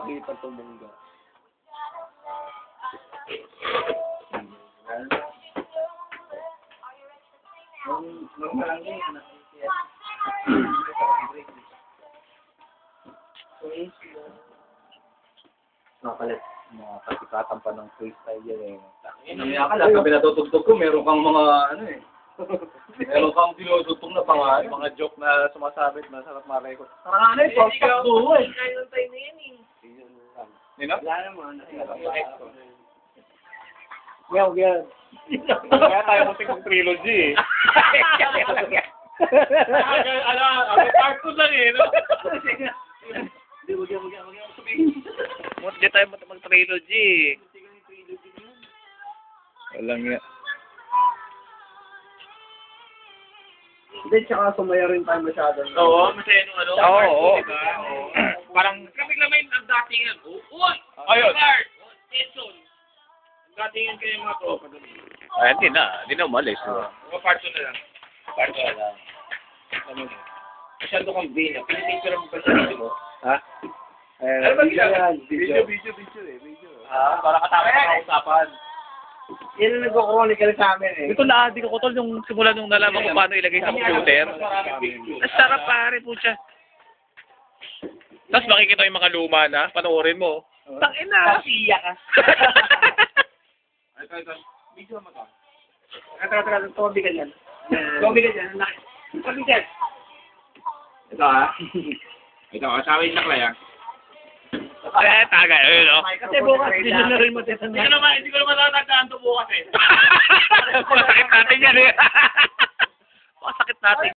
makita tumungga. Nakalit. Mga kasikatan pa ng freestyle yan eh. Namaya ka lang, sabi natutugtog ko, meron kang mga, ano eh. Meron kang tinutugtog na pangalan. Mga joke na sumasabit, masarap ma-record. Parang ano eh, podcast duo eh. Kaya ng time na yan eh. Nino? Wala naman. Yan. Kaya tayo muntik ng trilogy eh. Part 2 lang eh, no? Hindi tayo muntik mag-trilogy. Walang nga. Hindi, tsaka sumaya rin tayo masyado. Oo, masaya nung ano. Oo. Diba? Parang, Kamig-lamay ang datingan. Uy! Ayun. Guard! Tension! Ang datingan kayo mga tropa doon. ay, hindi na umalis. Mga part 2 na lang. Part 2 na lang. Ano na? Masyado kang bina. Pinipicture mo ba sa video mo? Ha? Ano ba ginagawa? Video eh. Video. Para katapos na usapan. Yan ang nagko-chronicle sa amin eh. Ito na, di ko kutol yung simula nung nalaman kung paano ilagay sa computer. Ang sarap pare po siya. Tapos makikita yung mga luma na, panoorin mo. Tangina! Pasiya ka. Ito. Video mo to. Tara, tumabigan yan. Tumabigan yan. Tumabigan. Ito ha. Ito, kasama yung saklay ha. Taga, yun o. Kasi bukas, rin mo dito. Hindi ko naman natandaan ito bukas eh. Masakit natin yan eh. Masakit natin.